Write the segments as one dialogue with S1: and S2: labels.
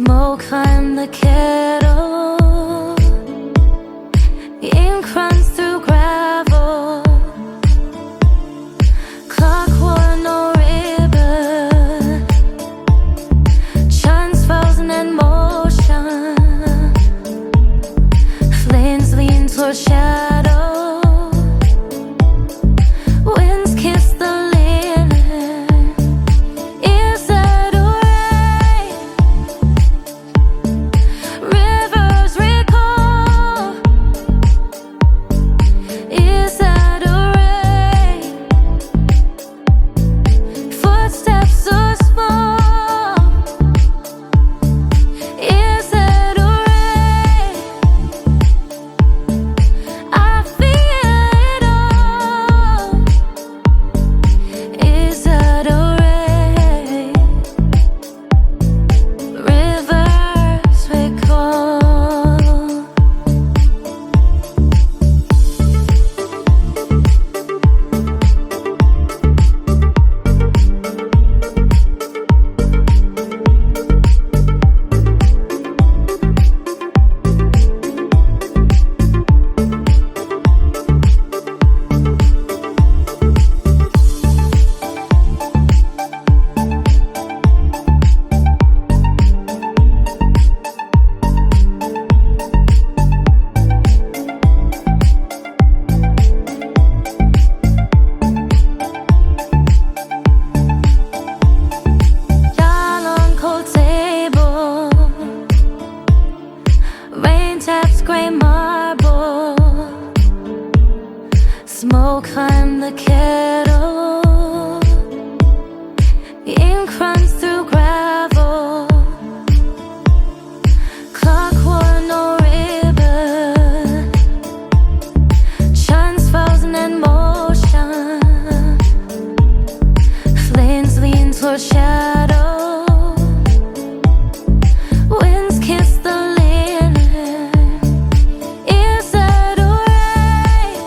S1: Smoke on the kettle, ink runs through gravel. Clock wore no ribbon, chunks frozen in motion. Flames lean toward shadow. Winds kiss the linen. Is that a rain? Rivers recall. Is that a rain? Footsteps so small. Is that a rain? I feel it all. Is that a rain? Rivers recall. Yawn on cold table, rain taps gray marble. Smoke on the kettle, ink runs through gravel. Clock wore no ribbon, chunks frozen in motion. Flames lean toward shadow. Winds kiss the linen. Is that a rain?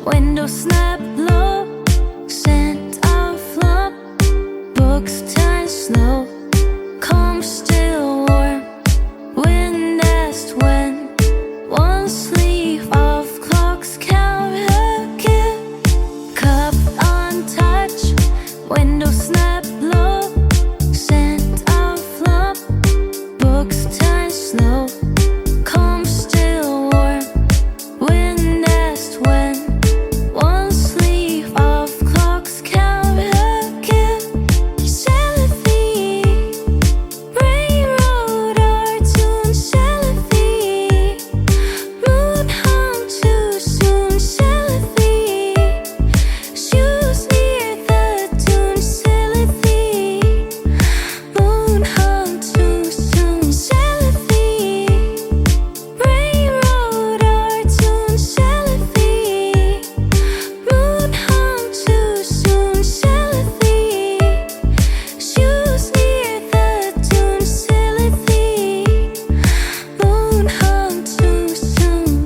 S1: window snap low, scent of love, books turn slow, calm still warm, wind asked when, one sleeve of clocks count her gift, cup untouched, window snap low, scent of love, books turn slow, calm still warm, wind asked when, one sleeve of clocks count her gift, Celestine, railroad or tune Celestine, moon hung too soon Celestine, shoes near the tune Celestine, moon hung too soon Celestine, railroad or tune Celestine, moon hung too soon Celestine, shoes near the tune Celestine, moon hung too soon.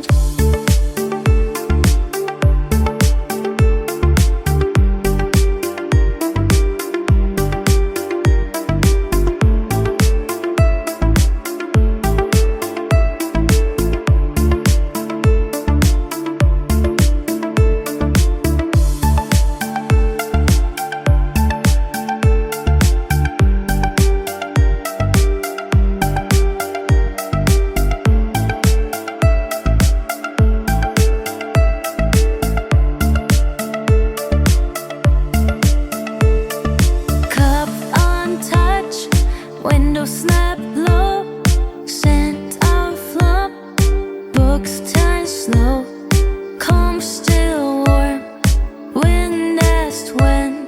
S1: Cup untouched, window snap low, scent of love, books turn slow, calm still warm, wind asked when,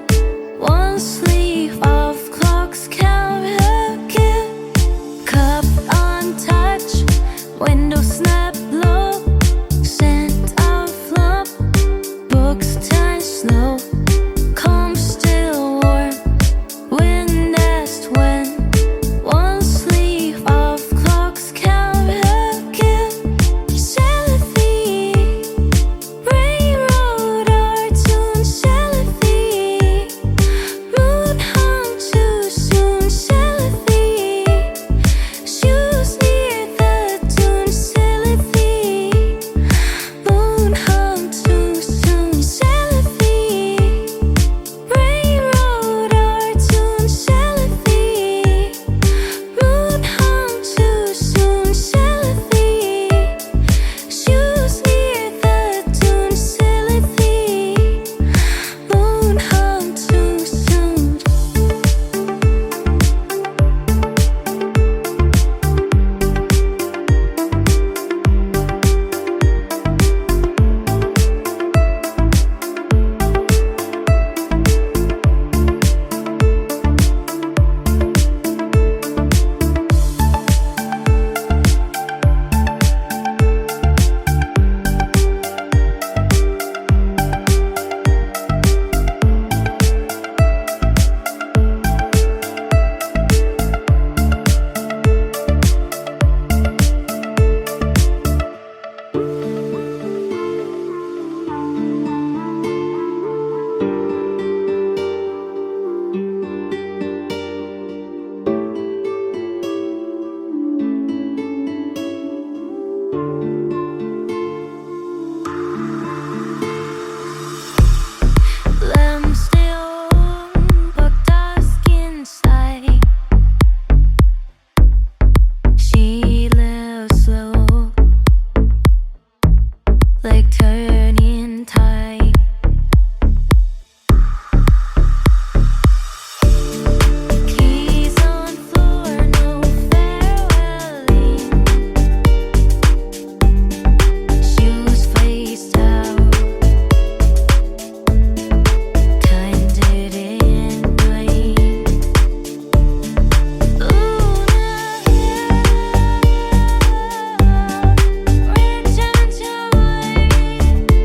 S1: one sleeve of clocks count her gift, cup untouched, window snap low, scent of love, books turn slow, calm still warm, wind asked when, one sleeve of clocks count her gift, Celestine, railroad or tune Celestine, moon hung too soon Celestine, shoes near the tune Celestine, moon hung too soon Celestine, railroad or tune Celestine, moon hung too soon Celestine, shoes near the tune Celestine, moon hung too soon. Lamp still on, but dusk inside. She lives slow, like turning tide. Keys on floor, no farewelling. Shoes faced out, time didn't wait. Luna hill, return to light.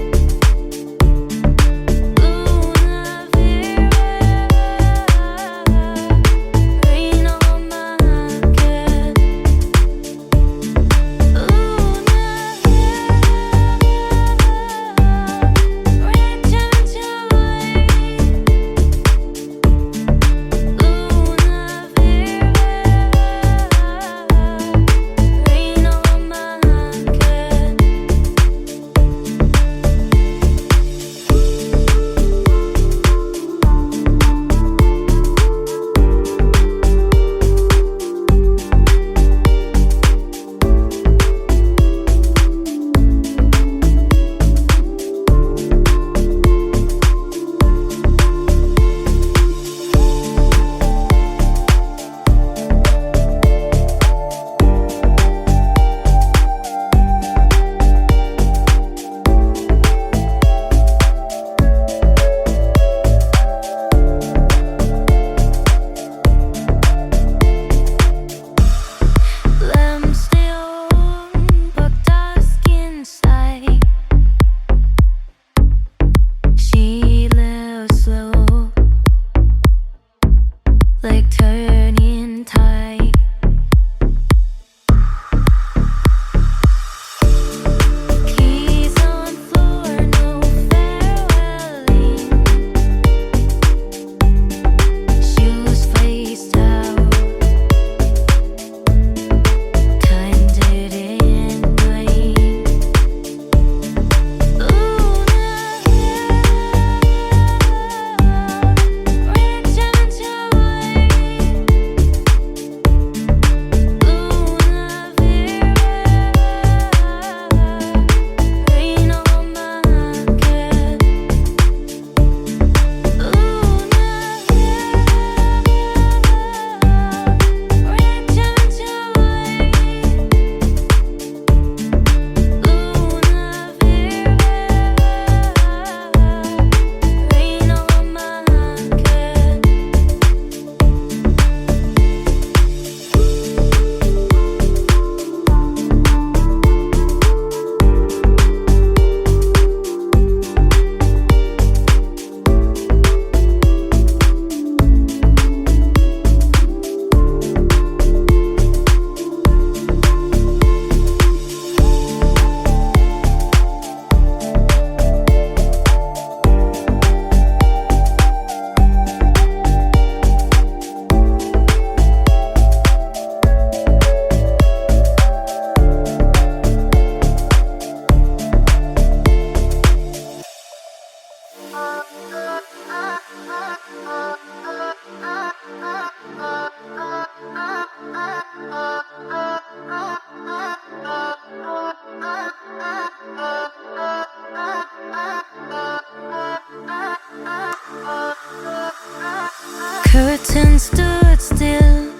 S1: Curtain stood still,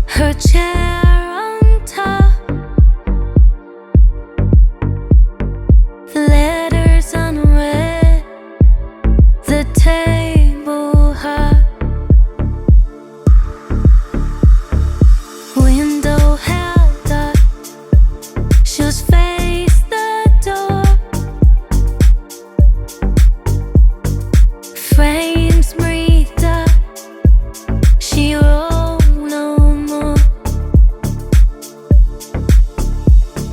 S1: her chair on top. The letters unread, the table hot. Window held up, shoes faced the door. Frames breathed up, she wrote no more.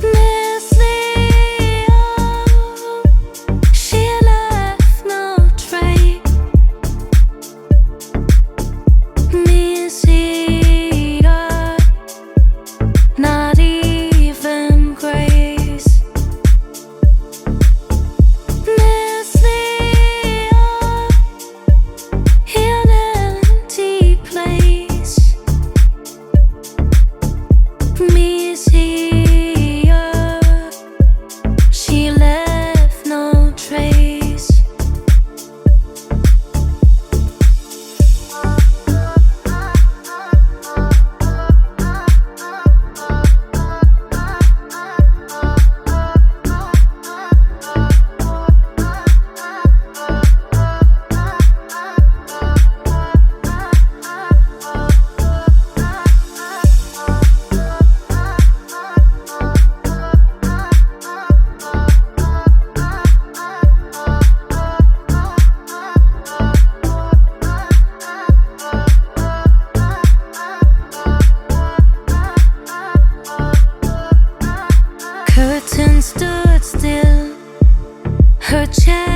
S1: Miss Leo, she left no trace. Miss Ida, not even grace. Miss Leo, in an empty place. Miss Ida, she left no trace. Curtain stood still, her chair